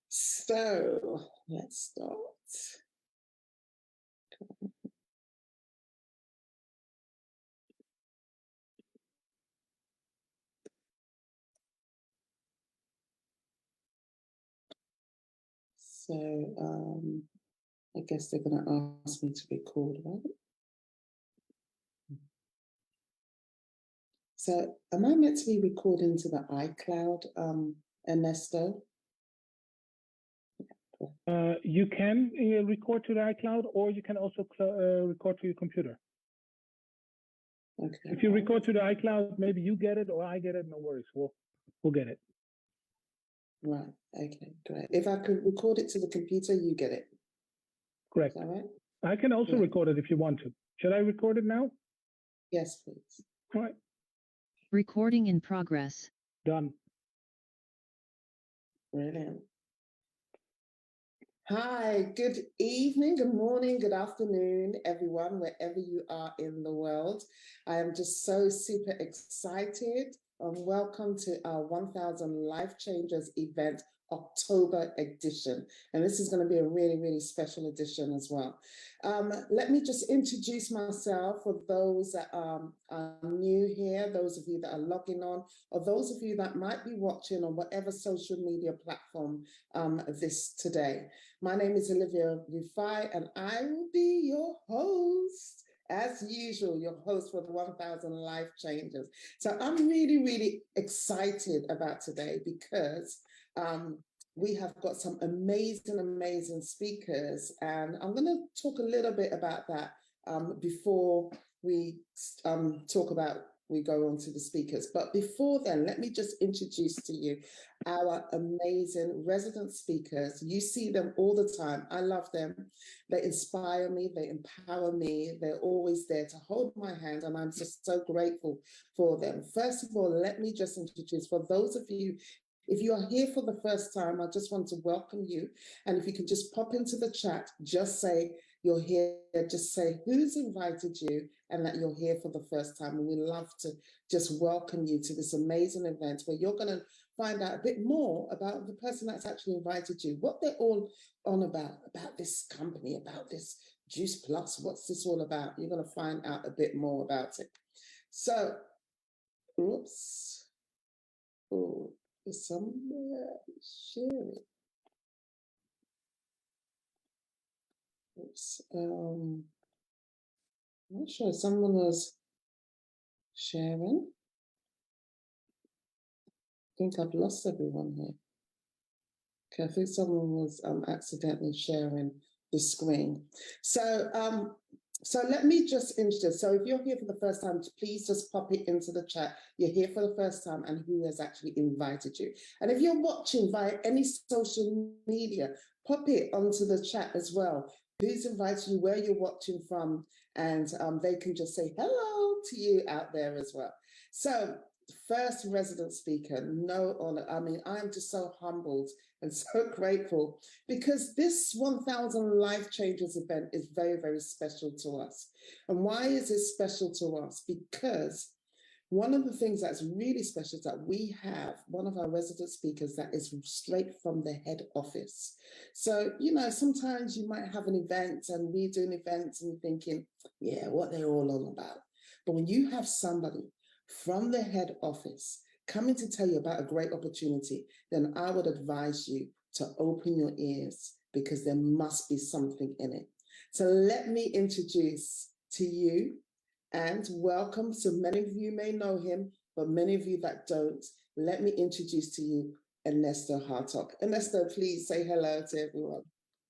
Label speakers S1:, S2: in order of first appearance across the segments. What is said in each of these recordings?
S1: So let's start. So I guess they're going to ask me to record, right? So am I meant to be recording to the iCloud, Ernesto?
S2: You can record to the iCloud, or you can also record to your computer.
S1: Okay.
S2: If you record to the iCloud, maybe you get it or I get it. No worries, we'll get it.
S1: Right. Okay. Great. If I could record it to the computer, you get it.
S2: Correct.
S1: Is that right?
S2: I can also record it if you want to. Should I record it now?
S1: Yes, please.
S2: All right.
S3: Recording in progress.
S2: Done.
S1: Brilliant. Hi, good evening, good morning, good afternoon, everyone, wherever you are in the world. I am just so super excited and welcome to our 1000 Life Changers event, October edition. And this is going to be a really, really special edition as well. Let me just introduce myself for those that are new here, those of you that are logging on, or those of you that might be watching on whatever social media platform this today. My name is Olivia Rufai, and I will be your host. As usual, your host for the 1000 Life Changers. So I'm really, really excited about today because we have got some amazing, amazing speakers. And I'm going to talk a little bit about that before we we go on to the speakers. But before then, let me just introduce to you our amazing resident speakers. You see them all the time. I love them. They inspire me. They empower me. They're always there to hold my hand. And I'm just so grateful for them. First of all, let me just introduce, for those of you, if you are here for the first time, I just want to welcome you. And if you can just pop into the chat, just say you're here, just say who's invited you and that you're here for the first time. And we love to just welcome you to this amazing event where you're going to find out a bit more about the person that's actually invited you, what they're all on about this company, about this Juice Plus, what's this all about? You're going to find out a bit more about it. So, oops. Oh. Somewhere share it. Oops. I'm not sure someone was sharing. I think I've lost everyone here. Okay, I think someone was accidentally sharing the screen. So let me just introduce. So if you're here for the first time, please just pop it into the chat. You're here for the first time and who has actually invited you. And if you're watching via any social media, pop it onto the chat as well. Who's invited you, where you're watching from, and they can just say hello to you out there as well. So first resident speaker, no honor. I mean, I'm just so humbled and so grateful because this 1000 Life Changers event is very, very special to us. And why is it special to us? Because one of the things that's really special is that we have one of our resident speakers that is straight from the head office. So, you know, sometimes you might have an event and we're doing events and you're thinking, yeah, what they're all on about. But when you have somebody from the head office coming to tell you about a great opportunity, then I would advise you to open your ears because there must be something in it. So let me introduce to you and welcome. So many of you may know him, but many of you that don't, let me introduce to you Ernesto Hartog. Ernesto, please say hello to everyone.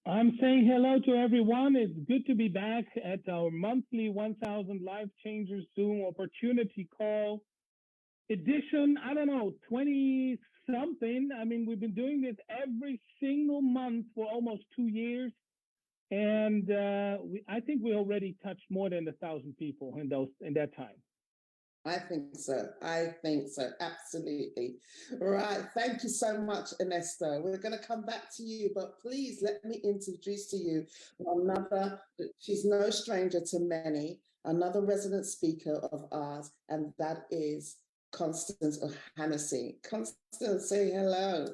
S2: I'm saying hello to everyone. It's good to be back at our monthly 1000 Life Changers Zoom opportunity call edition. I don't know, 20 something. I mean, we've been doing this every single month for almost 2 years. And I think we already touched more than 1,000 people in that time.
S1: I think so. Absolutely. Right. Thank you so much, Ernesto. We're going to come back to you, but please let me introduce to you another, she's no stranger to many, another resident speaker of ours, and that is Constance Ohanesi. Constance, say hello.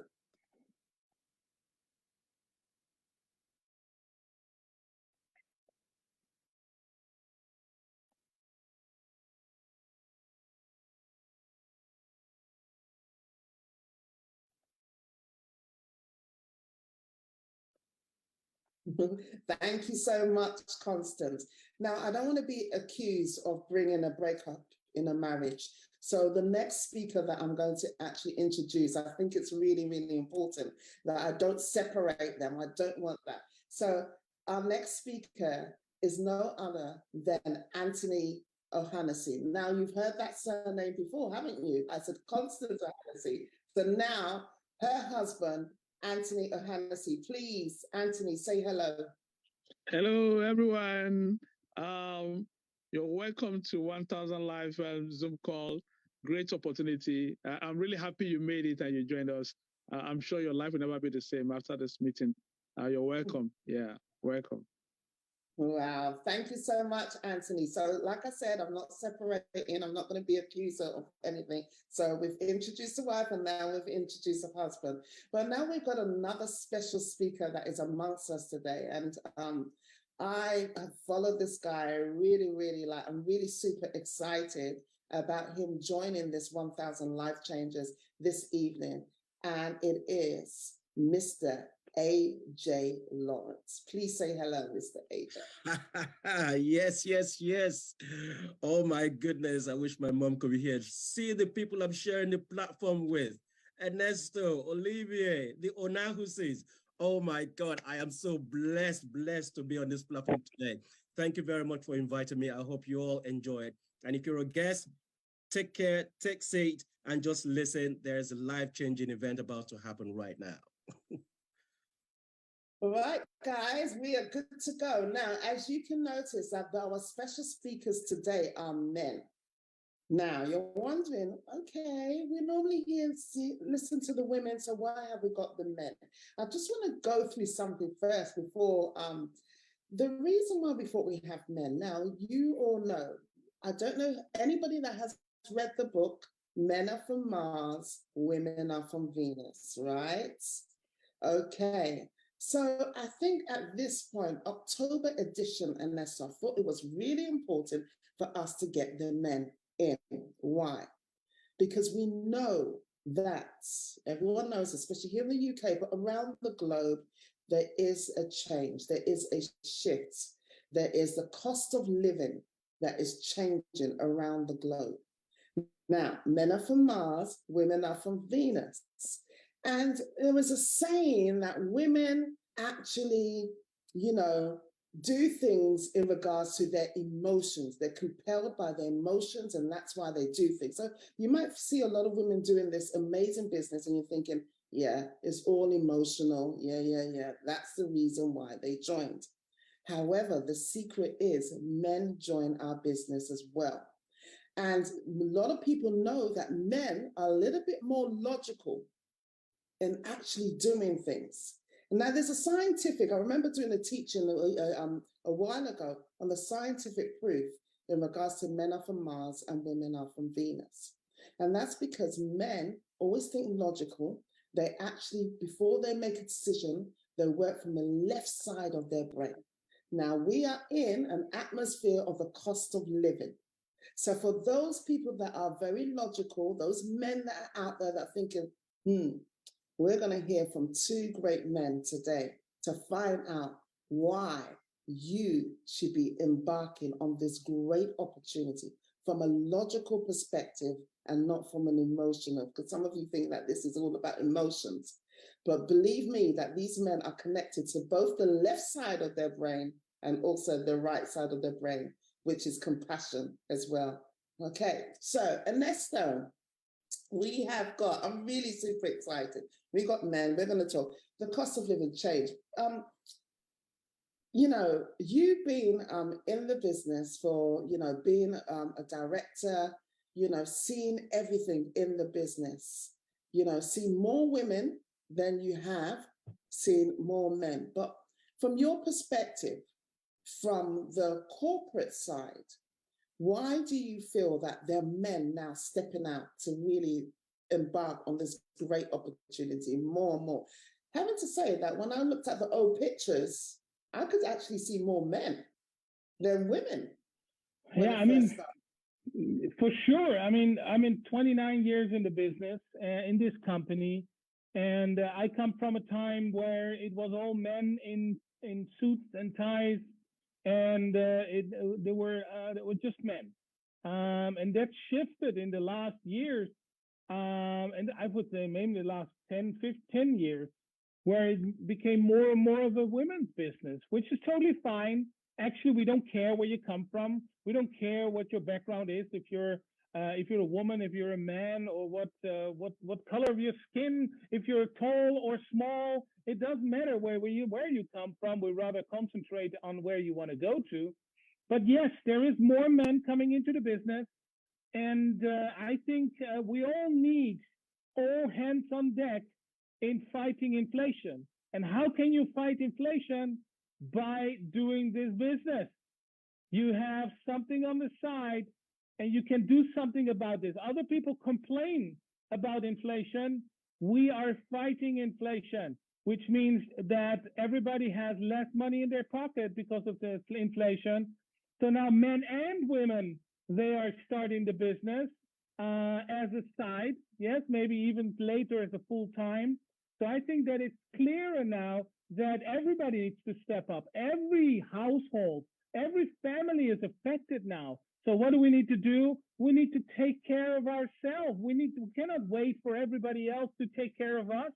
S1: Thank you so much, Constance. Now, I don't want to be accused of bringing a breakup in a marriage. So the next speaker that I'm going to actually introduce, I think it's really, really important that I don't separate them. I don't want that. So our next speaker is no other than Anthony O'Hannessy. Now, you've heard that surname before, haven't you? I said Constance O'Hannessy. So now her husband, Anthony O'Hannessy. Please, Anthony, say hello.
S4: Hello, everyone. Um, you're welcome to 1000 Live Zoom call. Great opportunity. I'm really happy you made it and you joined us. I'm sure your life will never be the same after this meeting. You're welcome. Yeah, welcome.
S1: Wow, thank you so much, Anthony. So, like I said, I'm not separating, I'm not going to be accused of anything. So, we've introduced the wife and now we've introduced the husband. But now we've got another special speaker that is amongst us today. And I have followed this guy really, really I'm really super excited about him joining this 1000 Life Changers this evening. And it is Mr. AJ Lawrence. Please say hello, Mr. AJ.
S5: Yes. Oh my goodness, I wish my mom could be here. See the people I'm sharing the platform with. Ernesto, Olivier, the Onahusis. Oh my God, I am so blessed to be on this platform today. Thank you very much for inviting me. I hope you all enjoy it. And if you're a guest, take care, take seat, and just listen. There's a life-changing event about to happen right now.
S1: All right, guys, we are good to go. Now, as you can notice, that our special speakers today are men. Now, you're wondering, okay, we normally hear, listen to the women, so why have we got the men? I just want to go through something first before, the reason why we thought we have men. Now, you all know, I don't know anybody that has read the book, Men Are From Mars, Women Are From Venus, right? Okay. So I think at this point, October edition, unless I thought it was really important for us to get the men in. Why? Because we know that everyone knows, especially here in the UK, but around the globe, there is a change, there is a shift, there is the cost of living that is changing around the globe. Now, men are from Mars, women are from Venus. And there was a saying that women actually, do things in regards to their emotions. They're compelled by their emotions, and that's why they do things. So you might see a lot of women doing this amazing business, and you're thinking, yeah, it's all emotional. Yeah. That's the reason why they joined. However, the secret is men join our business as well. And a lot of people know that men are a little bit more logical in actually doing things. And now there's a scientific, I remember doing a teaching a while ago on the scientific proof in regards to men are from Mars and women are from Venus. And that's because men always think logical. They actually, before they make a decision, they work from the left side of their brain. Now we are in an atmosphere of the cost of living. So for those people that are very logical, those men that are out there that are thinking, we're going to hear from two great men today to find out why you should be embarking on this great opportunity from a logical perspective and not from an emotional, because some of you think that this is all about emotions. But believe me that these men are connected to both the left side of their brain and also the right side of their brain, which is compassion as well. Okay, so Ernesto, we have got, I'm really super excited. We got men, we're going to talk the cost of living change. You've been in the business for, being a director, seeing everything in the business, seeing more women than you have seen more men. But from your perspective, from the corporate side, why do you feel that there are men now stepping out to really embark on this great opportunity more and more? Having to say that when I looked at the old pictures, I could actually see more men than women.
S2: Yeah, I mean, for sure. I mean, 29 years in the business, in this company. And I come from a time where it was all men in suits and ties, and they were just men. And that shifted in the last years, and I would say maybe the last 10, 15 years, where it became more and more of a women's business, which is totally fine. Actually, we don't care where you come from. We don't care what your background is. If you're a woman, if you're a man, or what color of your skin, if you're tall or small, it doesn't matter where you come from. We rather concentrate on where you want to go to. But yes, there is more men coming into the business, and I think we all need all hands on deck in fighting inflation. And how can you fight inflation? By doing this business. You have something on the side and you can do something about this. Other people complain about inflation. We are fighting inflation, which means that everybody has less money in their pocket because of the inflation. So now men and women, they are starting the business as a side, yes, maybe even later as a full time. So I think that it's clearer now that everybody needs to step up. Every household, every family is affected now. So what do we need to do? We need to take care of ourselves. We cannot wait for everybody else to take care of us.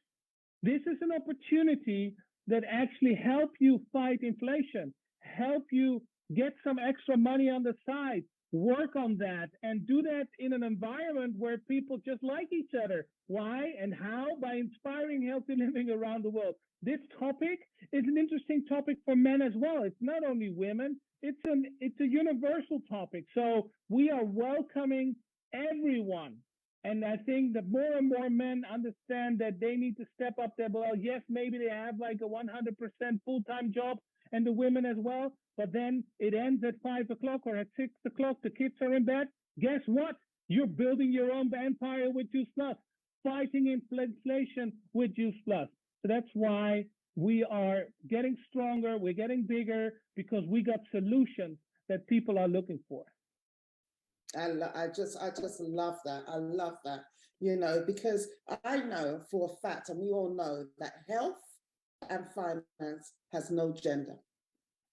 S2: This is an opportunity that actually help you fight inflation, help you get some extra money on the side, work on that, and do that in an environment where people just like each other. Why and how? By inspiring healthy living around the world. This topic is an interesting topic for men as well. It's not only women. It's a universal topic. So we are welcoming everyone. And I think that more and more men understand that they need to step up there. Well, yes, maybe they have like a 100% full-time job, and the women as well. But then it ends at 5 o'clock or at 6 o'clock. The kids are in bed. Guess what? You're building your own empire with Juice Plus, fighting inflation with Juice Plus. So that's why we are getting stronger. We're getting bigger because we got solutions that people are looking for.
S1: I just love that. I love that, because I know for a fact, and we all know, that health and finance has no gender,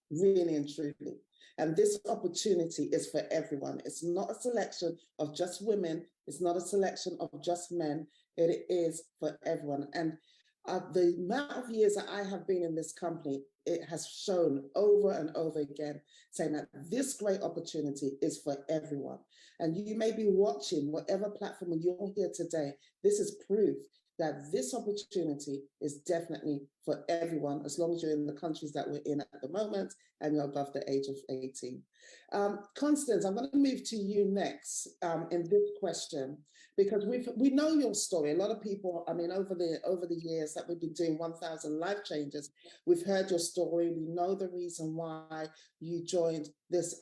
S1: really and truly. And this opportunity is for everyone. It's not a selection of just women. It's not a selection of just men. It is for everyone. And the amount of years that I have been in this company, it has shown over and over again, saying that this great opportunity is for everyone. And you may be watching whatever platform you're here today. This is proof that this opportunity is definitely for everyone, as long as you're in the countries that we're in at the moment and you're above the age of 18. Constance, I'm going to move to you next in this question, because we know your story. A lot of people, I mean, over the years that we've been doing 1000 Life Changes, we've heard your story. We know the reason why you joined this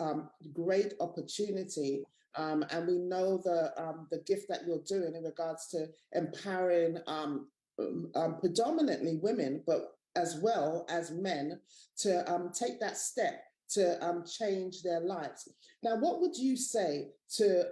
S1: great opportunity. And we know the gift that you're doing in regards to empowering predominantly women, but as well as men, to take that step to change their lives. Now, what would you say to,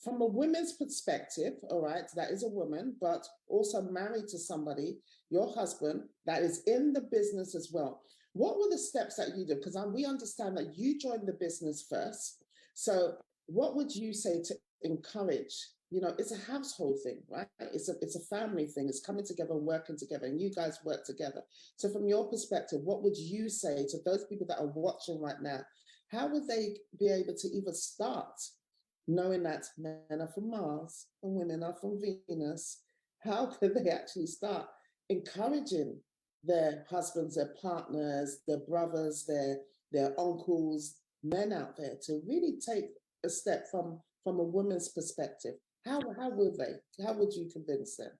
S1: from a woman's perspective, all right, that is a woman, but also married to somebody, your husband, that is in the business as well? What were the steps that you did? Because we understand that you joined the business first. So what would you say to encourage? It's a household thing, right? It's a family thing. It's coming together and working together, and you guys work together. So from your perspective, what would you say to those people that are watching right now? How would they be able to even start knowing that men are from Mars and women are from Venus? How could they actually start encouraging their husbands, their partners, their brothers, their uncles, men out there to really take a step from a woman's perspective? How would they? How would you convince them?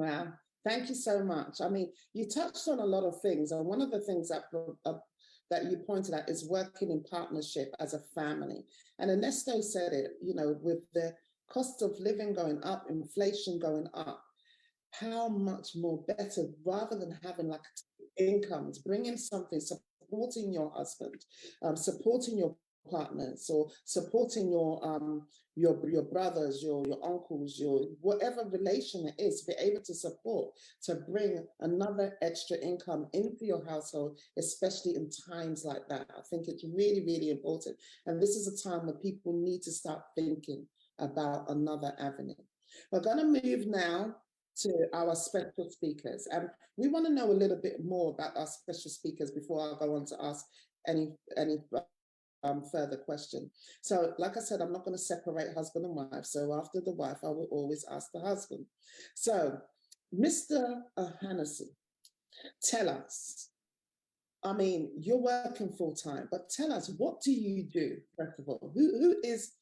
S1: Wow. Thank you so much. I mean, you touched on a lot of things, and one of the things that you pointed out is working in partnership as a family. And Ernesto said it, you know, with the cost of living going up, inflation going up, how much more better, rather than having like incomes, bringing something, supporting your husband, supporting your partners, or supporting your brothers, your uncles, your whatever relation it is, be able to support, to bring another extra income into your household, especially in times like that. I think it's really, really important. And this is a time where people need to start thinking about another avenue. We're going to move now to our special speakers. And we want to know a little bit more about our special speakers before I go on to ask any further question. So like I said, I'm not going to separate husband and wife. So after the wife, I will always ask the husband. So Mr. Hennessy, tell us, I mean, you're working full time, but tell us, what do you do, first of all? Who is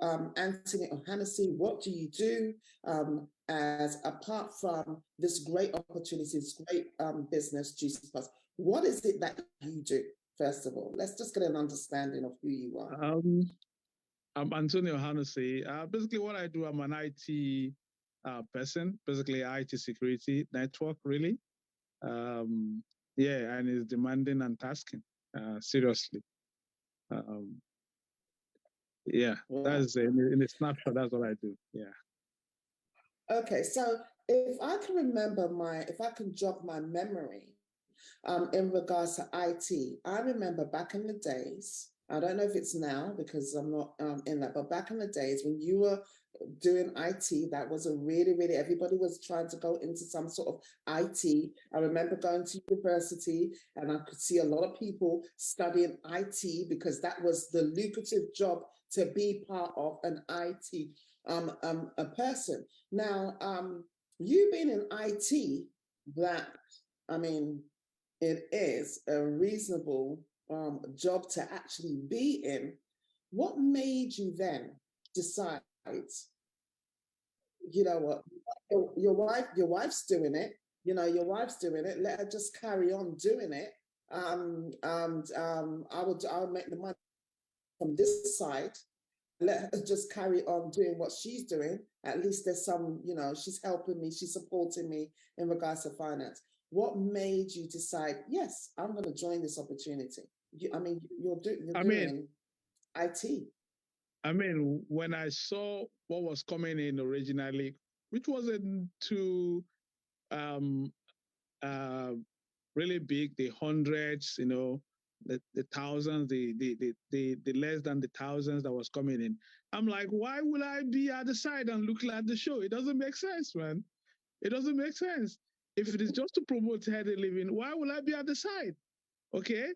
S1: Anthony O'Hannessy? What do you do as apart from this great opportunity, this great business, Juicy Plus? What is it that you do, first of all? Let's just get an understanding of who you are.
S4: I'm Anthony O'Hannessy. Basically, what I do, I'm an IT person, basically IT security network, really. Yeah, and it's demanding and tasking, seriously. Yeah, that's in a snapshot, that's what I do. Yeah.
S1: Okay, so if I can jog my memory in regards to IT, I remember back in the days, I don't know if it's now because I'm not in that, but back in the days when you were doing IT, that was a really, really, everybody was trying to go into some sort of IT. I remember going to university and I could see a lot of people studying IT because that was the lucrative job to be part of an IT a person. Now, you being in IT, that, I mean, it is a reasonable job to actually be in. What made you then decide, you know what, your wife's doing it, you know, your wife's doing it, let her just carry on doing it. And I'll make the money from this side, let her just carry on doing what she's doing. At least there's some, you know, she's helping me, she's supporting me in regards to finance. What made you decide, yes, I'm going to join this opportunity? You're doing IT.
S4: I mean, when I saw what was coming in originally, which wasn't too really big, the hundreds, you know, the thousands, the less than the thousands that was coming in. I'm like, why would I be at the side and look at the show? It doesn't make sense, man. It doesn't make sense. If it is just to promote healthy living, why will I be at the side? Okay.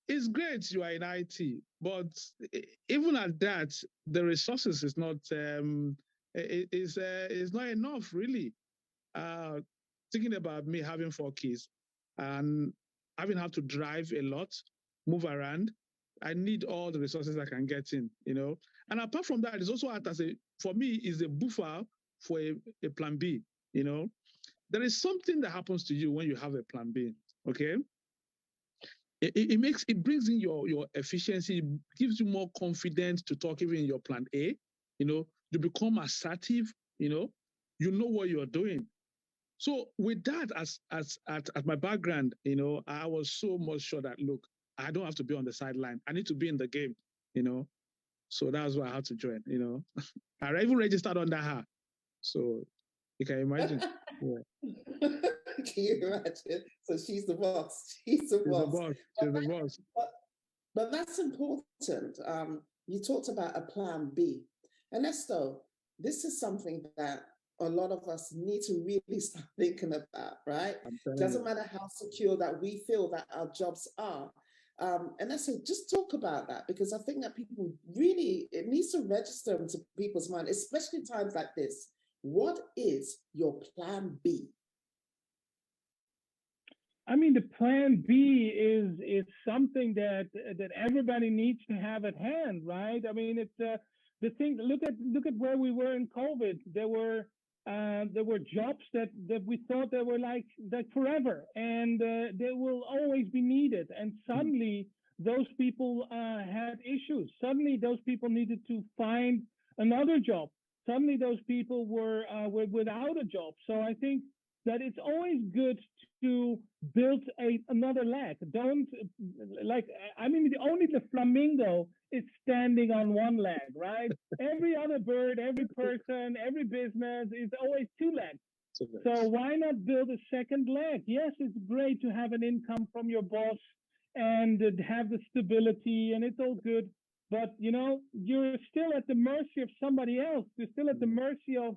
S4: It's great you are in IT, but even at that, the resources is not is not enough really. Thinking about me having 4 kids and having had to drive a lot, move around, I need all the resources I can get in, you know. And apart from that, it's also for me, is a buffer for a plan B, you know. There is something that happens to you when you have a plan B, okay? It brings in your efficiency, gives you more confidence to talk even in your plan A, you know, you become assertive, you know what you're doing. So with that as my background, you know, I was so much sure that, look, I don't have to be on the sideline. I need to be in the game, you know. So that's why I had to join, you know. I even registered under her. So you can imagine. Yeah.
S1: Can you imagine? So she's the boss. She's the boss.
S4: She's the boss.
S1: But that's important. You talked about a plan B. Ernesto, this is something that a lot of us need to really start thinking about, right? Doesn't matter how secure that we feel that our jobs are. And that's just talk about that, because I think that people really, it needs to register into people's mind, especially times like this. What is your plan B?
S2: I mean, the plan B is something that everybody needs to have at hand, right? I mean, it's the thing. Look at where we were in COVID. There were there were jobs that we thought they were like forever, and they will always be needed. And suddenly, those people had issues. Suddenly, those people needed to find another job. Suddenly, those people were without a job. So I think that it's always good to build another leg. Don't only the flamingo is standing on one leg, right? Every other bird, every person, every business is always two legs. So why not build a second leg? Yes, it's great to have an income from your boss and have the stability, and it's all good. But you're still at the mercy of somebody else. You're still at the mercy of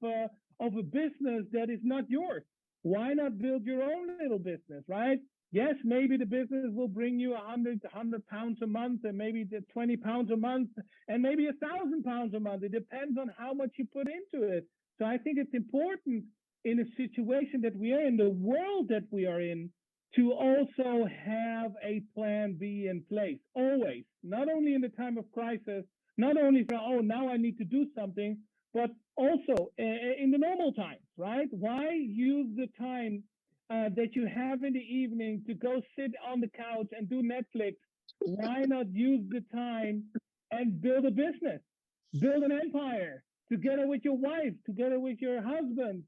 S2: a business that is not yours. Why not build your own little business, right? Yes, maybe the business will bring you 100 pounds a month, and maybe the 20 pounds a month, and maybe 1,000 pounds a month. It depends on how much you put into it. So I think it's important in a situation that we are in, the world that we are in, to also have a plan B in place, always, not only in the time of crisis, not only for, oh, now I need to do something, but also in the normal times, right? Why use the time that you have in the evening to go sit on the couch and do Netflix? Why not use the time and build a business, build an empire together with your wife, together with your husband,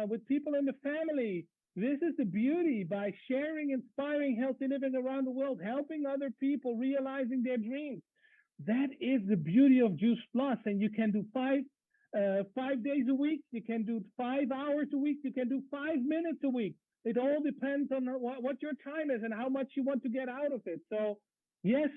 S2: with people in the family? This is the beauty, by sharing, inspiring, healthy living around the world, helping other people realizing their dreams. That is the beauty of Juice Plus. And you can do 5 days a week. You can do 5 hours a week. You can do 5 minutes a week. It all depends on what your time is and how much you want to get out of it. So yes,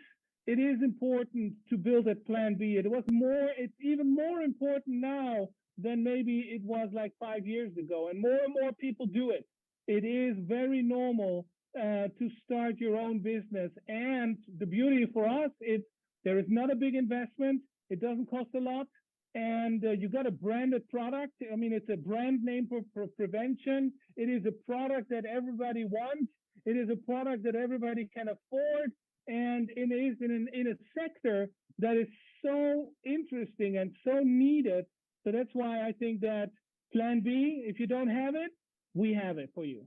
S2: it is important to build a plan B. It's even more important now than maybe it was like 5 years ago. And more people do it. It is very normal to start your own business. And the beauty for us is there is not a big investment. It doesn't cost a lot. And you got a branded product. I mean, it's a brand name for prevention. It is a product that everybody wants. It is a product that everybody can afford. And it is in a sector that is so interesting and so needed. So that's why I think that Plan B, if you don't have it, we have it for you.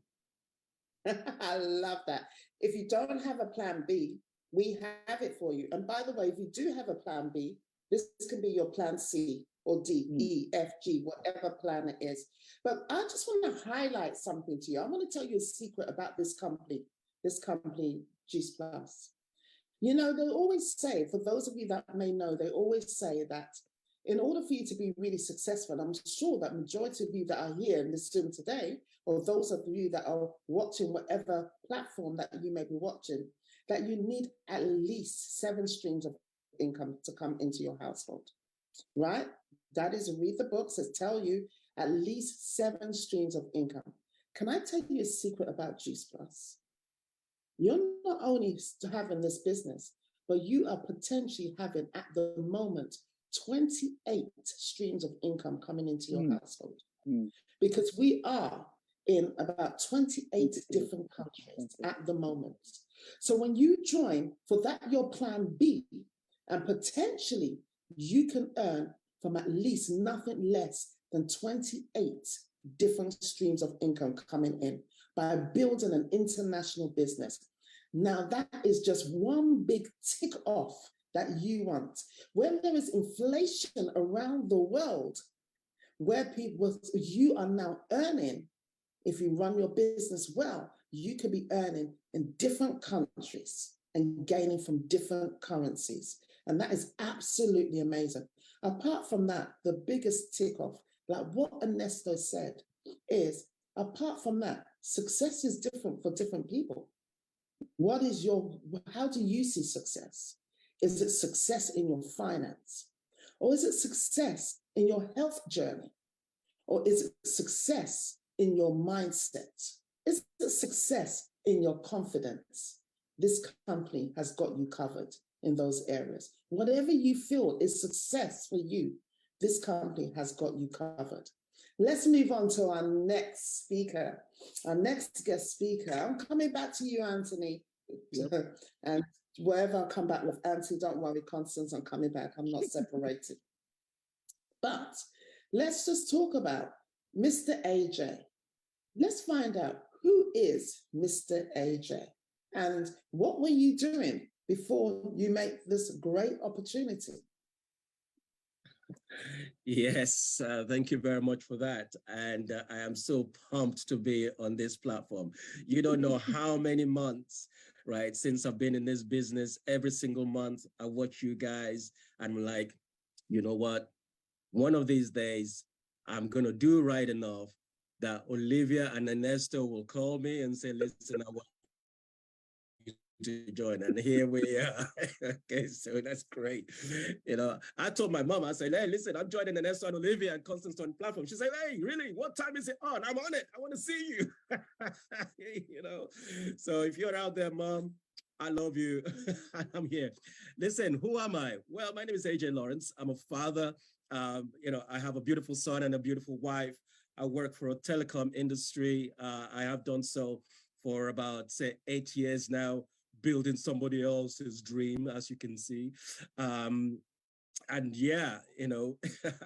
S1: I love that. If you don't have a plan B, we have it for you. And by the way, if you do have a plan B, this can be your plan C or D, E, F, G, whatever plan it is. But I just want to highlight something to you. I want to tell you a secret about this company, Juice Plus. They always say, for those of you that may know, they always say that in order for you to be really successful, I'm sure that majority of you that are here in this Zoom today, or those of you that are watching whatever platform that you may be watching, that you need at least 7 streams of income to come into your household, right? That is, read the books that tell you at least 7 streams of income. Can I tell you a secret about Juice Plus? You're not only having this business, but you are potentially having at the moment 28 streams of income coming into your household, because we are in about 28 different countries at the moment. So when you join for that, your plan B, and potentially you can earn from at least nothing less than 28 different streams of income coming in by building an international business. Now that is just one big tick off that you want. When there is inflation around the world, where you are now earning, if you run your business well, you could be earning in different countries and gaining from different currencies. And that is absolutely amazing. Apart from that, the biggest tick off, like what Ernesto said, is apart from that, success is different for different people. How do you see success? Is it success in your finance? Or is it success in your health journey? Or is it success in your mindset? Is it success in your confidence? This company has got you covered in those areas. Whatever you feel is success for you, this company has got you covered. Let's move on to our next speaker, our next guest speaker. I'm coming back to you, Anthony. Yep. And wherever I come back with Anthony, don't worry, Constance, I'm coming back. I'm not separated. But let's just talk about Mr. AJ. Let's find out, who is Mr. AJ and what were you doing before you make this great opportunity?
S5: Yes, thank you very much for that. And I am so pumped to be on this platform. You don't know how many months, right, since I've been in this business. Every single month, I watch you guys and I'm like, you know what? One of these days, I'm going to do right enough that Olivia and Ernesto will call me and say, listen, I want to join, and here we are. Okay, so that's great. You know, I told my mom, I said, hey, listen, I'm joining Ernesto and Olivia and Constance on platform. She said, hey, really, what time is it on? I'm on it, I want to see you. You know, so if you're out there, mom, I love you. I'm here. Listen, who am I? Well, my name is AJ Lawrence. I'm a father. You know, I have a beautiful son and a beautiful wife. I work for a telecom industry. I have done so for about, say, 8 years now, building somebody else's dream, as you can see. And yeah, you know,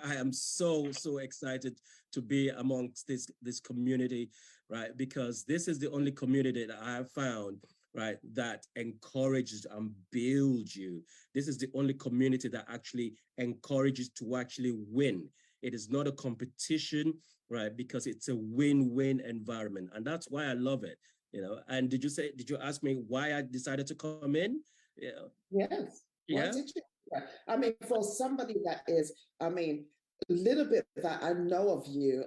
S5: I am so excited to be amongst this community, right? Because this is the only community that I have found, right, that encourages and builds you. This is the only community that actually encourages to actually win. It is not a competition, right? Because it's a win-win environment, and that's why I love it. You know, and did you ask me why I decided to come in? Yeah.
S1: Yes.
S5: Yeah.
S1: Why did you? Yeah. I mean, for somebody that is, I mean, a little bit that I know of you,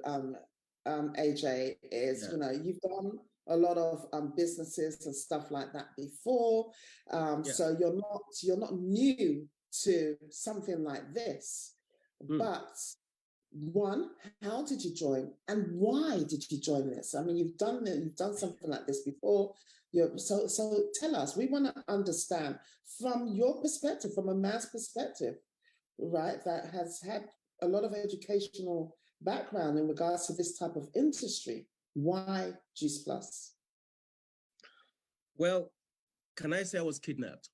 S1: AJ, is,
S5: Yeah.
S1: you know, you've done a lot of businesses and stuff like that before.
S5: Yeah.
S1: So you're not new to something like this. But one, how did you join, and why did you join this? I mean, you've done something like this before. So tell us. We want to understand from your perspective, from a man's perspective, right? That has had a lot of educational background in regards to this type of industry. Why Juice Plus?
S5: Well, can I say I was kidnapped?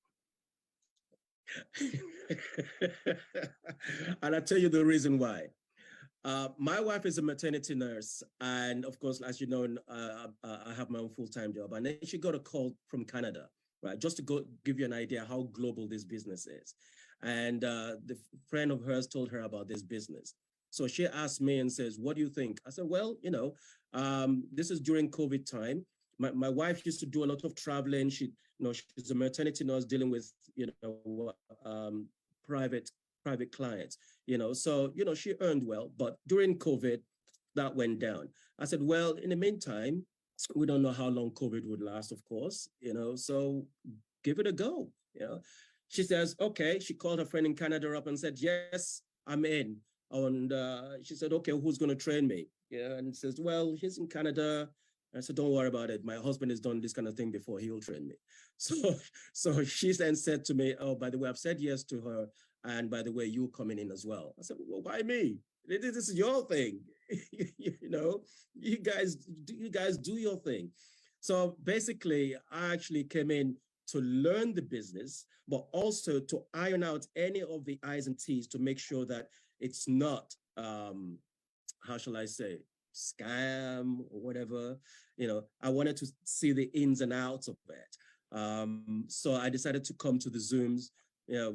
S5: And I'll tell you the reason why. My wife is a maternity nurse, and of course, as you know, I have my own full-time job. And then she got a call from Canada, right? Just to go give you an idea how global this business is. And the friend of hers told her about this business. So she asked me and says, "What do you think?" I said, "Well, you know, this is during COVID time. My wife used to do a lot of traveling. She's a maternity nurse dealing with, private clients, so, she earned well, but during COVID, that went down." I said, "Well, in the meantime, we don't know how long COVID would last, of course, so give it a go." She says, okay. She called her friend in Canada up and said, "Yes, I'm in." And she said, "Okay, who's going to train me?" And says, "Well, he's in Canada." I said, "Don't worry about it. My husband has done this kind of thing before. He'll train me." So she then said to me, "Oh, by the way, I've said yes to her. And by the way, you coming in as well." I said, "Well, why me? This is your thing." You guys do your thing. So basically, I actually came in to learn the business, but also to iron out any of the I's and T's to make sure that it's not, how shall I say, scam or whatever. I wanted to see the ins and outs of it. So I decided to come to the Zooms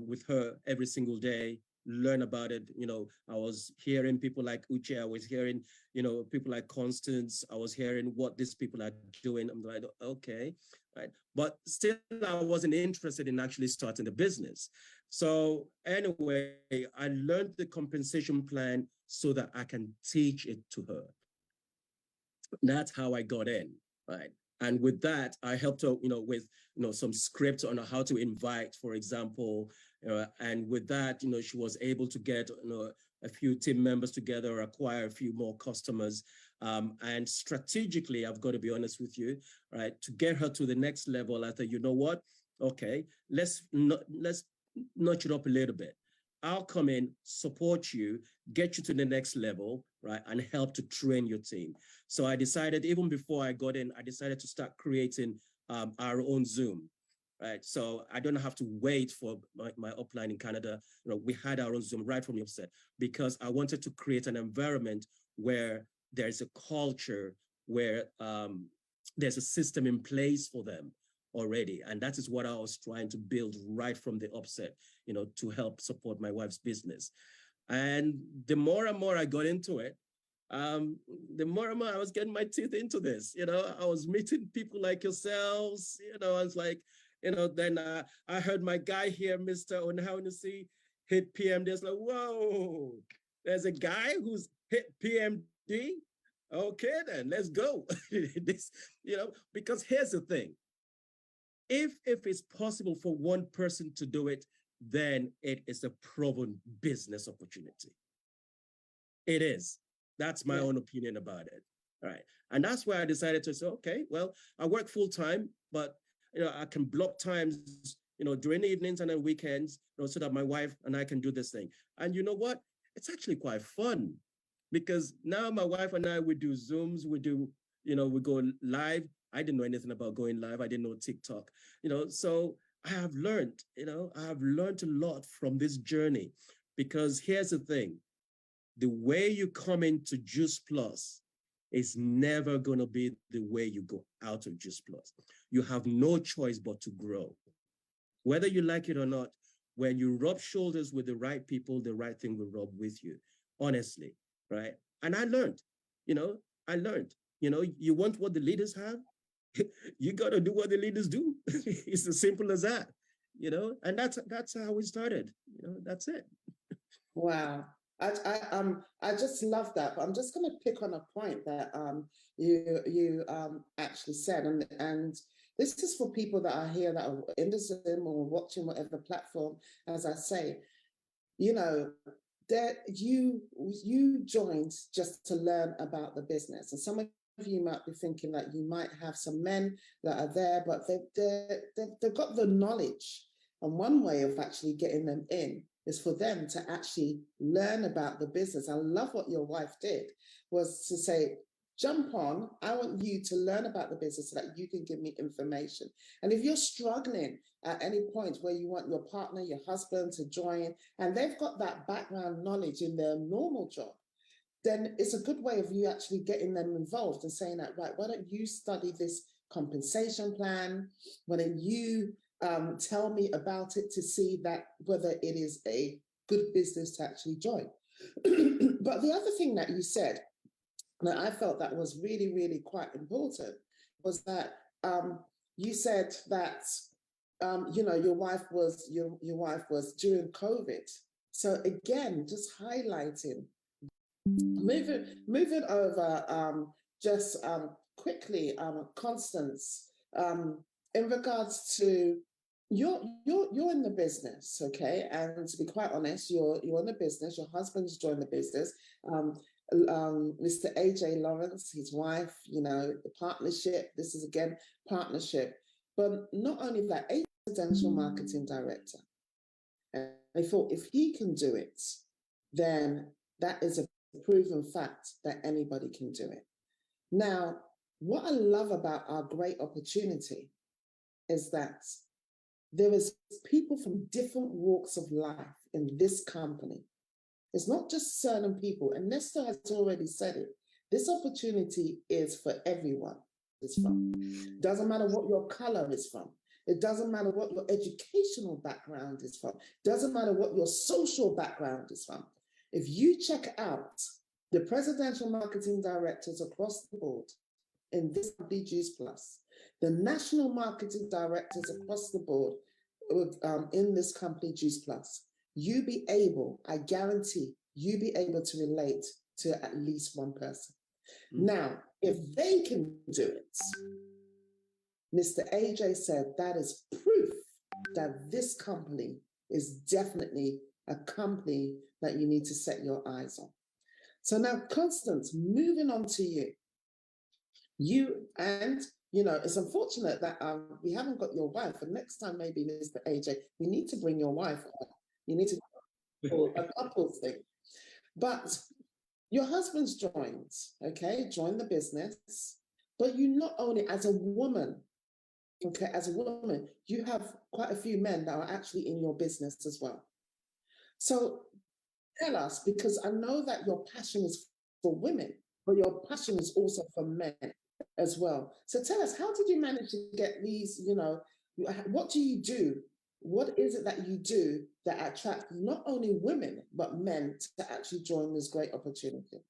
S5: with her every single day, learn about it. I was hearing people like Uche, I was hearing, people like Constance, I was hearing what these people are doing. I'm like, okay, right. But still, I wasn't interested in actually starting the business. So anyway, I learned the compensation plan so that I can teach it to her. That's how I got in, right? And with that, I helped her, with, some scripts on how to invite, for example. And with that, she was able to get, a few team members together, acquire a few more customers. And strategically, I've got to be honest with you, right? To get her to the next level, I thought, you know what? Okay, let's notch it up a little bit. I'll come in, support you, get you to the next level, right? And help to train your team. So I decided, even before I got in, I decided to start creating our own Zoom, right? So I don't have to wait for my upline in Canada. We had our own Zoom right from the offset because I wanted to create an environment where there's a culture where there's a system in place for them already. And that is what I was trying to build right from the upset, to help support my wife's business. And the more and more I got into it, the more and more I was getting my teeth into this. I was meeting people like yourselves. I was like, then I heard my guy here, Mr. Onahunusi, hit PMD. It's like, whoa, there's a guy who's hit PMD. Okay, then let's go. Because here's the thing. If it's possible for one person to do it, then it is a proven business opportunity. It is. That's my own opinion about it. All right. And that's why I decided to say, okay, well, I work full time, but I can block times, during the evenings and on weekends, so that my wife and I can do this thing. And you know what? It's actually quite fun, because now my wife and I, we do Zooms, we go live. I didn't know anything about going live. I didn't know TikTok, so I have learned, a lot from this journey, because here's the thing. The way you come into Juice Plus is never going to be the way you go out of Juice Plus. You have no choice but to grow. Whether you like it or not, when you rub shoulders with the right people, the right thing will rub with you, honestly, right? And I learned, you want what the leaders have, you got to do what the leaders do. It's as simple as that, and that's how we started, that's it.
S1: Wow. I just love that, but I'm just going to pick on a point that you actually said, and this is for people that are here, that are in the Zoom or watching whatever platform. As I say, that you joined just to learn about the business, and some of you might be thinking that you might have some men that are there, but they've got the knowledge, and one way of actually getting them in is for them to actually learn about the business. I love what your wife did, was to say, jump on, I want you to learn about the business so that you can give me information. And if you're struggling at any point where you want your partner, your husband to join, and they've got that background knowledge in their normal job, then it's a good way of you actually getting them involved and saying that, right, why don't you study this compensation plan? Why don't you tell me about it to see that whether it is a good business to actually join. But the other thing that you said that I felt that was really, really quite important was that you said that your wife was during COVID. So again, just highlighting, moving over just quickly, Constance, in regards to you're in the business, okay? And to be quite honest, you're in the business. Your husband's joined the business. Mr. AJ Lawrence, his wife, the partnership. This is again partnership, but not only that, a residential marketing director. And I thought if he can do it, then that is a proven fact that anybody can do it. Now, what I love about our great opportunity is that there is people from different walks of life in this company. It's not just certain people, and Nestor has already said it. This opportunity is for everyone. It's from. Doesn't matter what your color is from. It doesn't matter what your educational background is from. Doesn't matter what your social background is from. If you check out the presidential marketing directors across the board in this company, Juice Plus, the national marketing directors across the board in this company, Juice Plus, I guarantee you be able to relate to at least one person. Mm-hmm. Now, if they can do it, Mr. AJ said that is proof that this company is definitely a company that you need to set your eyes on. So now, Constance, moving on to you. It's unfortunate that we haven't got your wife. And next time, maybe, Mr. AJ, we need to bring your wife on. You need to do a couples thing. But your husband's joined the business. But you not only, as a woman, you have quite a few men that are actually in your business as well. So tell us, because I know that your passion is for women, but your passion is also for men as well. So tell us, how did you manage to get these, what do you do? What is it that you do that attracts not only women, but men to actually join this great opportunity?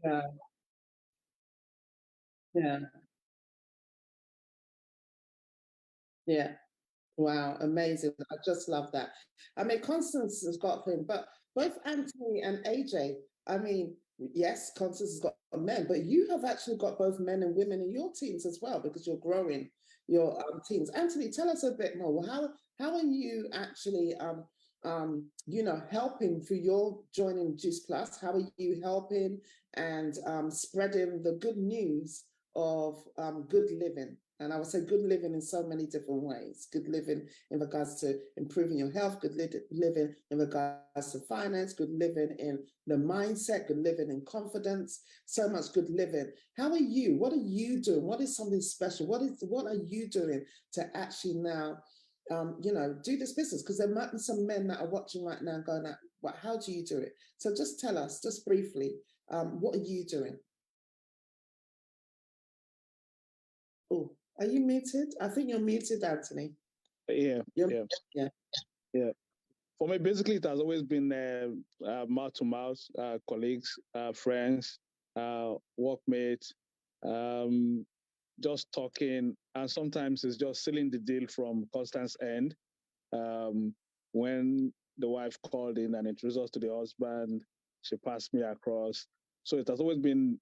S1: Yeah, yeah, yeah. Wow, amazing. I just love that. I mean, Constance has got him, but both Anthony and AJ, I mean, yes, Constance has got men, but you have actually got both men and women in your teams as well because you're growing your teams. Anthony, tell us a bit more. How are you actually helping through your joining Juice Plus? How are you helping and spreading the good news of good living? And I would say good living in so many different ways. Good living in regards to improving your health, good living in regards to finance, good living in the mindset, good living in confidence, so much good living. How are you? What are you doing? What is something special? What are you doing to actually now do this business? Because there might be some men that are watching right now going, well, how do you do it? So just tell us, just briefly, what are you doing? Oh, are you muted? I think you're muted, Anthony.
S4: Yeah,
S1: yeah.
S4: Yeah. For me, basically, it has always been mouth to mouth, colleagues, friends, workmates, just talking. And sometimes it's just sealing the deal from Constance's end. When the wife called in and introduced us to the husband, she passed me across. So it has always been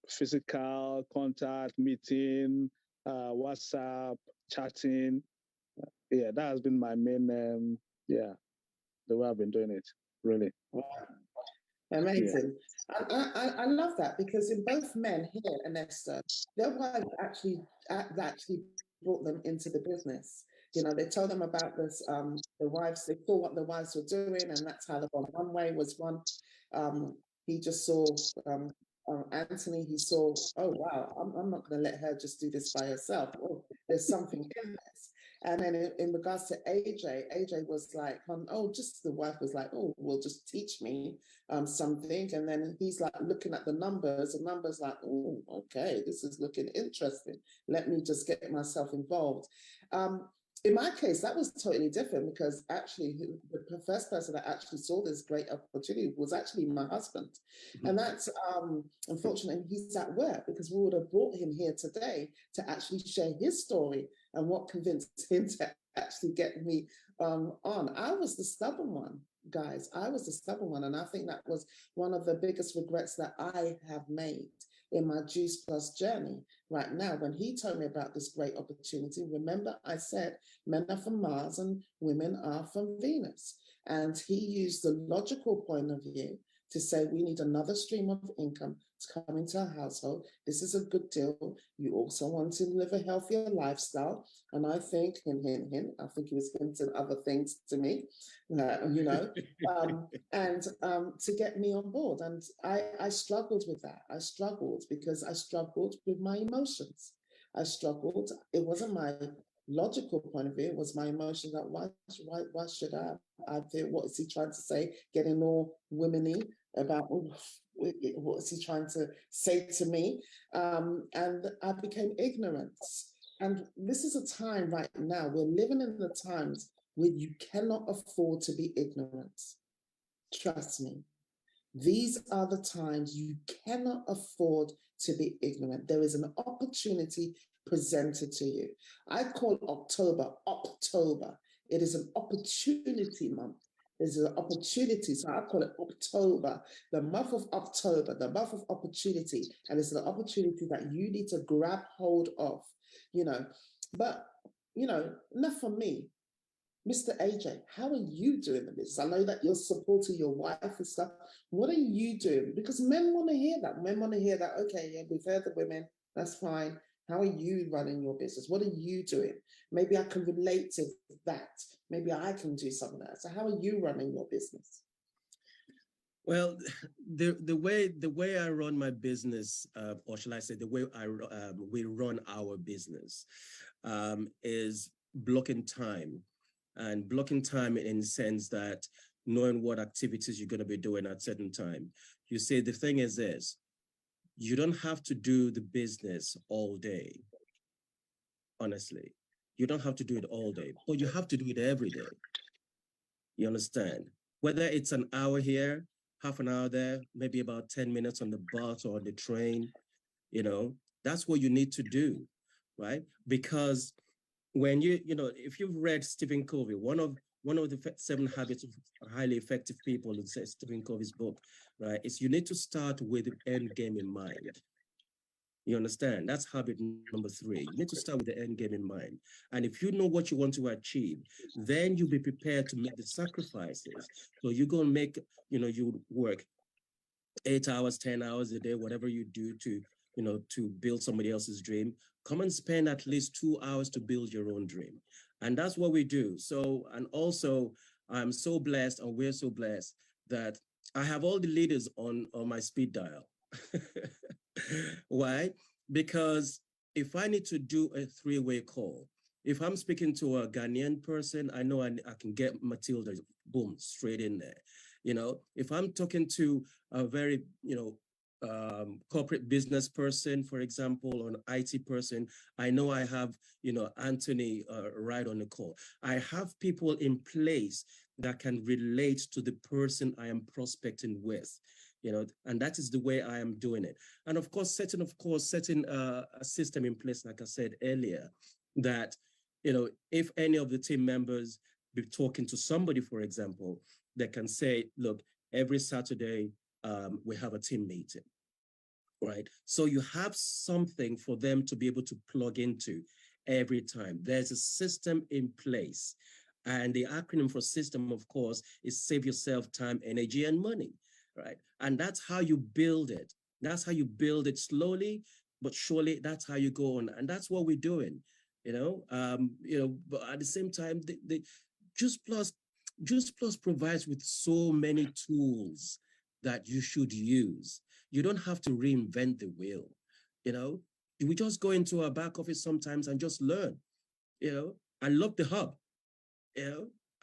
S4: physical contact, meeting, WhatsApp, chatting. Yeah, that has been my main, the way I've been doing it, really.
S1: Wow. Amazing. I love that because in both men here and Esther, their wives actually brought them into the business. You know, they told them about this, the wives, they saw what the wives were doing, and that's how the one way was one. He just saw Anthony, he saw, oh wow, I'm not going to let her just do this by herself. Oh, there's something in this. And then in regards to AJ was like, just the wife was like, oh, well, just teach me something. And then he's like looking at the numbers like, oh, okay, this is looking interesting. Let me just get myself involved. In my case, that was totally different because actually the first person that actually saw this great opportunity was actually my husband. Mm-hmm. And that's unfortunately, he's at work because we would have brought him here today to actually share his story and what convinced him to actually get me on. I was the stubborn one, guys. I was the stubborn one. And I think that was one of the biggest regrets that I have made in my Juice Plus journey right now. When he told me about this great opportunity, remember I said men are from Mars and women are from Venus. And he used the logical point of view to say we need another stream of income to come into our household. This is a good deal. You also want to live a healthier lifestyle. And I think, hint, I think he was hinting other things to me, to get me on board. And I struggled with that. I struggled because I struggled with my emotions. I struggled. It wasn't my logical point of view, it was my emotion that why should I feel, what is he trying to say, getting all womany about what is he trying to say to me, and I became ignorant. And this is a time right now, we're living in the times where you cannot afford to be ignorant. Trust me. These are the times you cannot afford to be ignorant. There is an opportunity presented to you. I call October. It is an opportunity month. There's an opportunity. So I call it October, the month of October, the month of opportunity. And it's an opportunity that you need to grab hold of, But, enough from me. Mr. AJ, how are you doing in this? I know that you're supporting your wife and stuff. What are you doing? Because men want to hear that. Men want to hear that, okay, yeah, we've heard the women, that's fine. How are you running your business? What are you doing? Maybe I can relate to that. Maybe I can do some of that. So how are you running your business?
S5: Well, the way I run my business, or shall I say, the way we run our business, is blocking time. And blocking time in the sense that knowing what activities you're going to be doing at certain time. You see, the thing is this, you don't have to do the business all day. Honestly, you don't have to do it all day, but you have to do it every day. You understand? Whether it's an hour here, half an hour there, maybe about 10 minutes on the bus or on the train, that's what you need to do, right? Because when if you've read Stephen Covey, one of the 7 habits of highly effective people, in Stephen Covey's book, right, is you need to start with the end game in mind. You understand? That's habit number 3. You need to start with the end game in mind. And if you know what you want to achieve, then you'll be prepared to make the sacrifices. So you're going to make, you work 8 hours, 10 hours a day, whatever you do to build somebody else's dream. Come and spend at least 2 hours to build your own dream. And that's what we do. So, and also I'm so blessed, and we're so blessed that I have all the leaders on my speed dial. Why? Because if I need to do a 3-way call, if I'm speaking to a Ghanaian person, I know I can get Matilda, boom, straight in there. If I'm talking to a very, corporate business person, for example, or an IT person, I know I have, Anthony right on the call. I have people in place that can relate to the person I am prospecting with, and that is the way I am doing it. And of course, setting a system in place, like I said earlier, that, if any of the team members be talking to somebody, for example, that can say, look, every Saturday we have a team meeting, right? So you have something for them to be able to plug into every time. There's a system in place. And the acronym for system, of course, is save yourself time, energy, and money, right? And that's how you build it. That's how you build it slowly, but surely that's how you go on. And that's what we're doing, but at the same time, the Juice Plus provides with so many tools that you should use. You don't have to reinvent the wheel, We just go into our back office sometimes and just learn, I love the hub,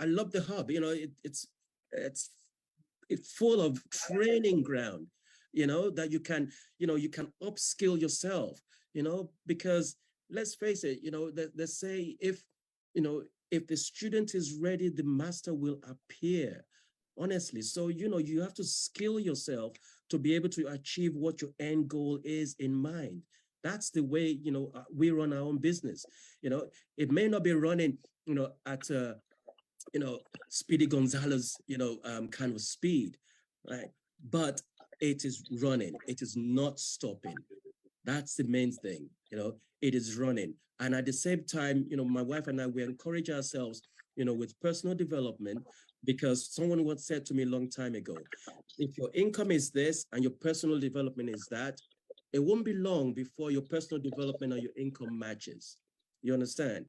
S5: I love the hub, it's full of training ground, that you can upskill yourself, because let's face it, they say if the student is ready, the master will appear, honestly. So, you have to skill yourself to be able to achieve what your end goal is in mind. That's the way, we run our own business. It may not be running, at Speedy Gonzalez, kind of speed, right? But it is running. It is not stopping. That's the main thing, it is running. And at the same time, my wife and I, we encourage ourselves, with personal development, because someone once said to me a long time ago, if your income is this and your personal development is that, it won't be long before your personal development or your income matches. You understand?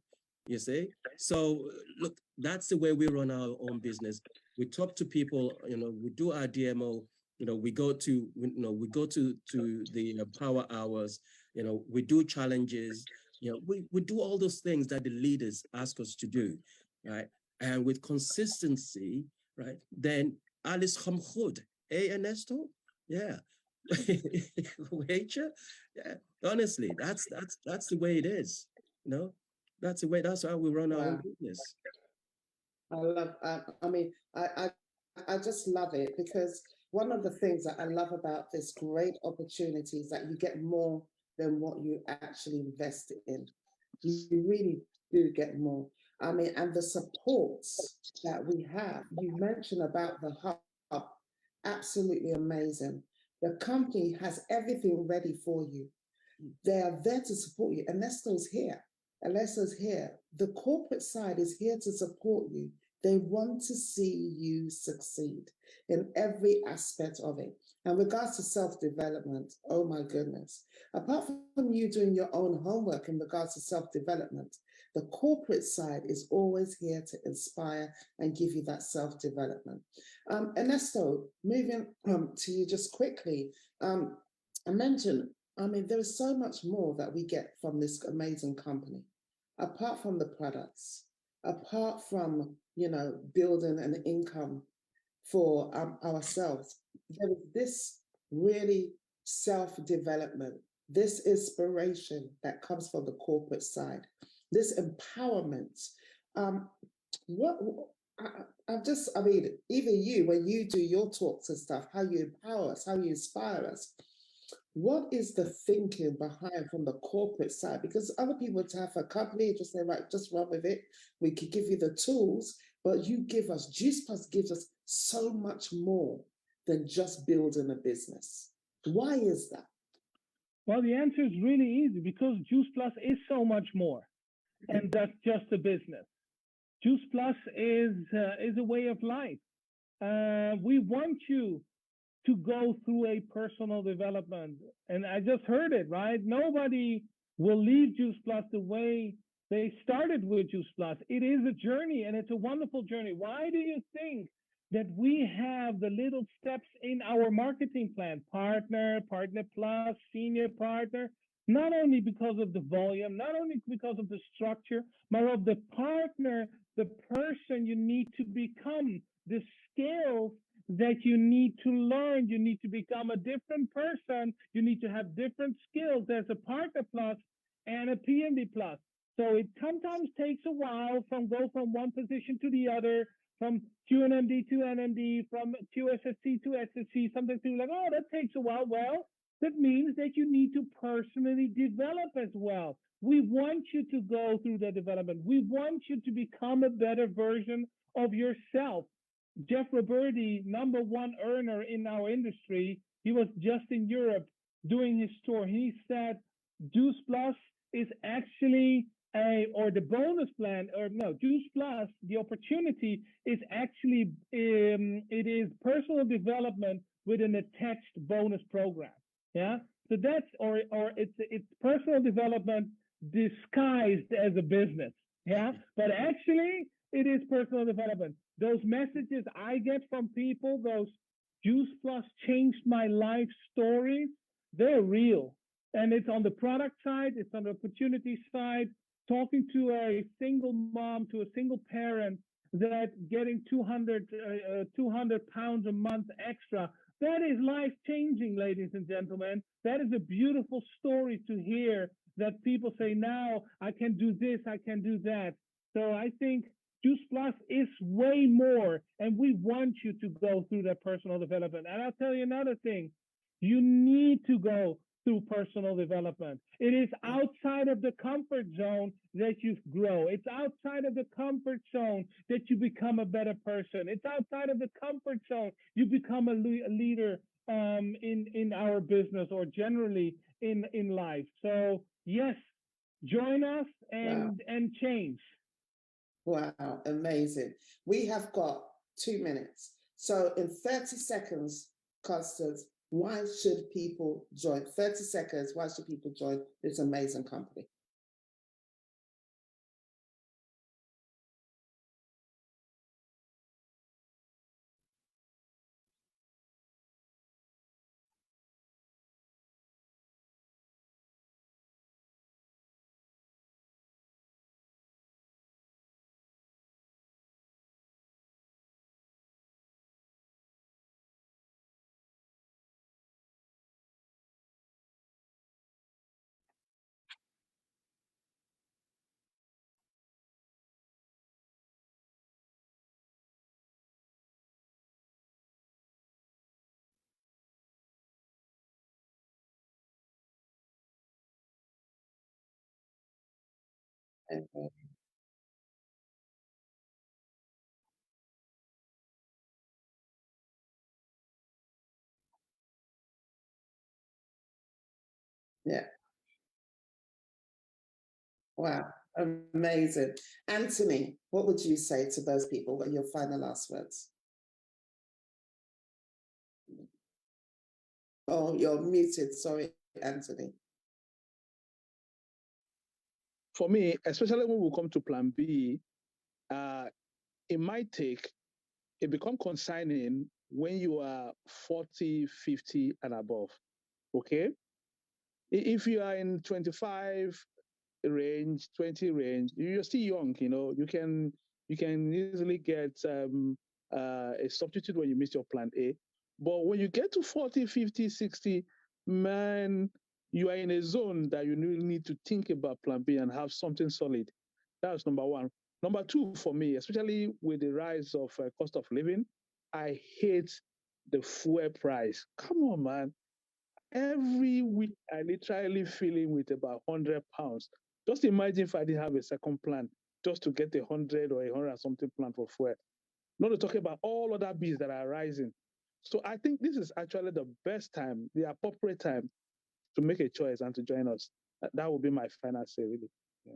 S5: You see? So look, that's the way we run our own business. We talk to people, we do our DMO, we go to the power hours, we do challenges, we do all those things that the leaders ask us to do, right? And with consistency, right? Then Alice Hamhoud, Ernesto? Yeah. Yeah. Honestly, that's the way it is, That's the way, that's how we run our own business.
S1: I love, I just love it, because one of the things that I love about this great opportunity is that you get more than what you actually invested in. You really do get more. And the supports that we have, you mentioned about the hub, absolutely amazing. The company has everything ready for you. They are there to support you. Ernesto's here. Ernesto's here. The corporate side is here to support you. They want to see you succeed in every aspect of it. And regards to self-development, oh my goodness. Apart from you doing your own homework in regards to self-development, the corporate side is always here to inspire and give you that self-development. Ernesto, moving to you just quickly, I mentioned, there is so much more that we get from this amazing company, apart from the products, apart from, building an income for ourselves. There is this really self-development, this inspiration that comes from the corporate side, this empowerment. Even you, when you do your talks and stuff, how you empower us, how you inspire us. What is the thinking behind from the corporate side? Because other people would have a company, just say, right, just run with it. We could give you the tools, but you give us, Juice Plus gives us so much more than just building a business. Why is that?
S2: Well, the answer is really easy, because Juice Plus is so much more, and that's just a business. Juice Plus is a way of life. We want you to go through a personal development. And I just heard it, right? Nobody will leave Juice Plus the way they started with Juice Plus. It is a journey, and it's a wonderful journey. Why do you think that we have the little steps in our marketing plan? Partner, Partner Plus, Senior Partner, not only because of the volume, not only because of the structure, but of the partner, the person you need to become, the skills that you need to learn. You need to become a different person. You need to have different skills. There's a Partner Plus and a PMD Plus. So it sometimes takes a while go from one position to the other, from QNMD to NMD, from QSSC to SSC. Sometimes people are like, oh, that takes a while. Well, that means that you need to personally develop as well. We want you to go through the development. We want you to become a better version of yourself. Jeff Roberti, #1 earner in our industry, he was just in Europe doing his tour. He said Juice Plus is actually the bonus plan, or no, Juice Plus, the opportunity is actually, it is personal development with an attached bonus program. Yeah. So that's, or it's personal development disguised as a business. Yeah. But actually it is personal development. Those messages I get from people, those Juice Plus changed my life stories, they're real. And it's on the product side, it's on the opportunity side, talking to a single mom, to a single parent that getting 200 pounds a month extra. That is life changing, ladies and gentlemen. That is a beautiful story to hear, that people say, now I can do this, I can do that. So I think Juice Plus is way more, and we want you to go through that personal development. And I'll tell you another thing, you need to go through personal development. It is outside of the comfort zone that you grow. It's outside of the comfort zone that you become a better person. It's outside of the comfort zone you become a leader in our business, or generally in life. So yes, join us and change.
S1: Wow, amazing. We have got 2 minutes. So in 30 seconds, Constance, why should people join? 30 seconds, why should people join this amazing company? Okay. Yeah. Wow, amazing. Anthony, what would you say to those people? What are your final last words? Oh, you're muted. Sorry, Anthony.
S4: For me, especially when we come to Plan B, it might take, it become concerning when you are 40, 50 and above. Okay? If you are in 25 range, 20 range, you're still young, you can easily get a substitute when you miss your Plan A. But when you get to 40, 50, 60, man, you are in a zone that you need to think about Plan B and have something solid. That's number one. Number two, for me, especially with the rise of cost of living, I hate the fuel price. Come on, man. Every week, I literally feeling with about 100 pounds. Just imagine if I didn't have a second plan just to get 100 or 100 something plan for fuel. Not to talk about all other bills that are rising. So I think this is actually the best time, the appropriate time to make a choice and to join us. That would be my final say, really. Yeah.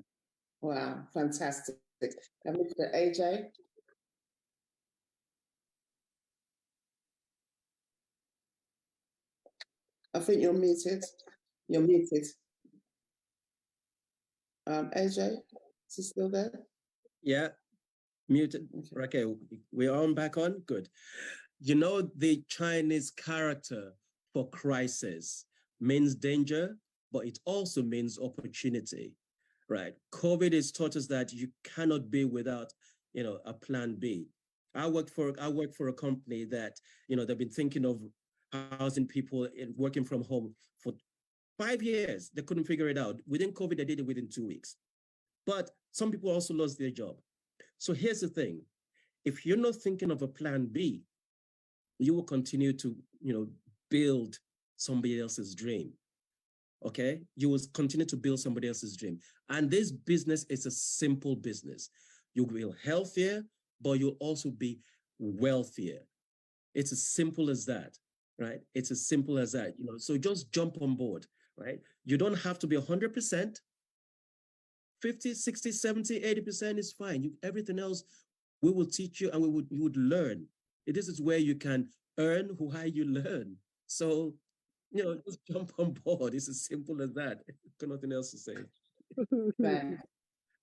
S1: Wow, fantastic. And Mr. AJ? I think you're muted. You're muted. AJ, is he still there?
S5: Yeah, muted. Okay, we're on back on. Good. You know, the Chinese character for crisis means danger, but it also means opportunity, right? COVID has taught us that you cannot be without, a plan B. I work for a company that, they've been thinking of housing people and working from home for 5 years. They couldn't figure it out. Within COVID, they did it within 2 weeks. But some people also lost their job. So here's the thing. If you're not thinking of a plan B, you will continue to, build somebody else's dream. Okay, you will continue to build somebody else's dream. And this business is a simple business. You will healthier, but you'll also be wealthier. It's as simple as that, right? It's as simple as that, you know. So just jump on board, right? You don't have to be 100%. 50, 60, 70, 80% is fine. Everything else we will teach you, and you would learn. This is where you can earn while you learn. So, you know, just jump on board. It's as simple as that. Got nothing else to say.
S1: Thanks.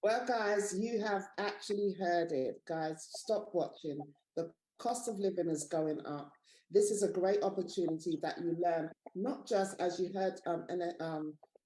S1: Well, guys, you have actually heard it. Guys, stop watching. The cost of living is going up. This is a great opportunity that you learn, not just as you heard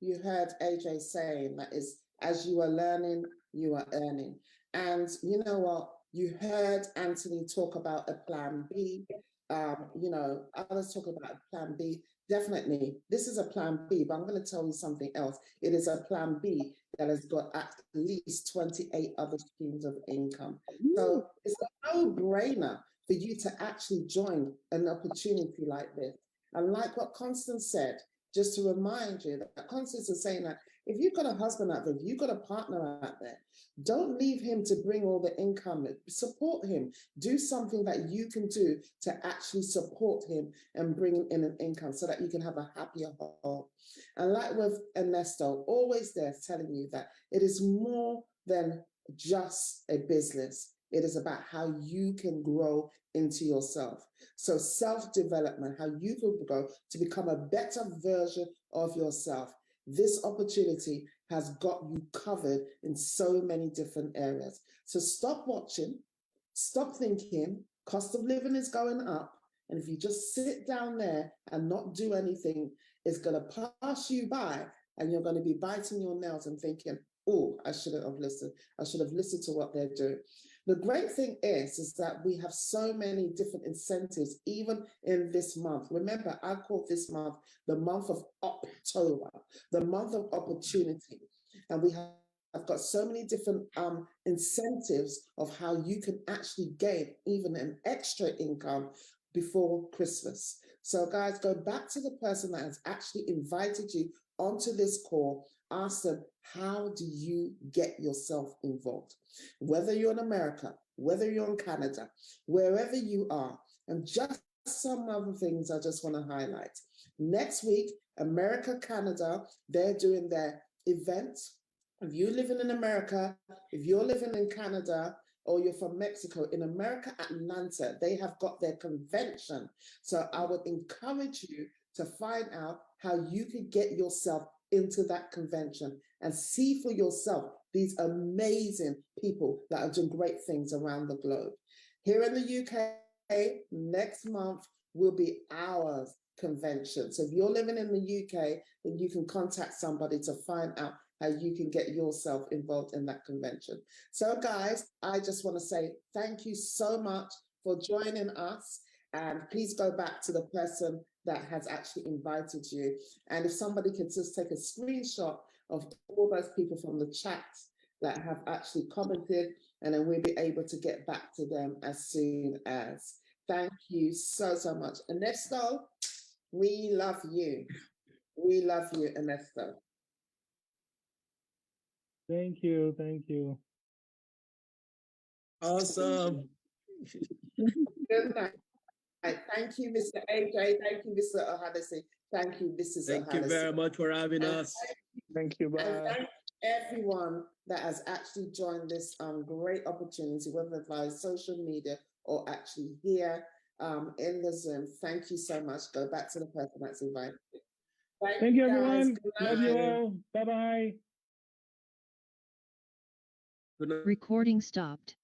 S1: you heard AJ saying, that is, as you are learning, you are earning. And you know what? You heard Anthony talk about a plan B. You know, others talk about a plan B. Definitely, this is a plan B, but I'm going to tell you something else. It is a plan B that has got at least 28 other streams of income. So it's a no-brainer for you to actually join an opportunity like this. And like what Constance said, just to remind you that Constance is saying that if you've got a husband out there, if you've got a partner out there, don't leave him to bring all the income. Support him. Do something that you can do to actually support him and bring in an income so that you can have a happier home. And like with Ernesto, always there telling you that it is more than just a business. It is about how you can grow into yourself. So self-development, how you can grow to become a better version of yourself. This opportunity has got you covered in so many different areas. So stop watching, stop thinking, cost of living is going up. And if you just sit down there and not do anything, it's going to pass you by and you're going to be biting your nails and thinking, oh, I shouldn't have listened. I should have listened to what they're doing. The great thing is that we have so many different incentives, even in this month. Remember, I call this month the month of October, the month of opportunity. And we have got so many different incentives of how you can actually gain even an extra income before Christmas. So guys, go back to the person that has actually invited you onto this call. Ask them, how do you get yourself involved? Whether you're in America, whether you're in Canada, wherever you are. And just some other things I just want to highlight. Next week, America, Canada, they're doing their event. If you're living in America, if you're living in Canada, or you're from Mexico, in America, Atlanta, they have got their convention. So I would encourage you to find out how you could get yourself into that convention and see for yourself these amazing people that are doing great things around the globe. Here in the UK, next month will be our convention. So if you're living in the UK, then you can contact somebody to find out how you can get yourself involved in that convention. So guys, I just want to say thank you so much for joining us. And please go back to the person that has actually invited you. And if somebody could just take a screenshot of all those people from the chat that have actually commented, and then we'll be able to get back to them as soon as. Thank you so, so much. Ernesto, we love you. We love you, Ernesto.
S2: Thank you. Thank you.
S5: Awesome.
S1: Good night. Thank you, Mr. AJ. Thank you, Mr. Ohadese. Thank you, Mrs.
S5: Thank
S1: Ohadese.
S5: you very much for having us.
S2: Thank you. Bye.
S1: And thank everyone that has actually joined this great opportunity, whether via social media or actually here in the Zoom. Thank you so much. Go back to the person that's invited.
S2: Thank you,
S1: guys.
S2: everyone.
S1: Good
S2: Love you
S1: night.
S2: all. Bye-bye.
S5: Good night.
S3: Recording stopped.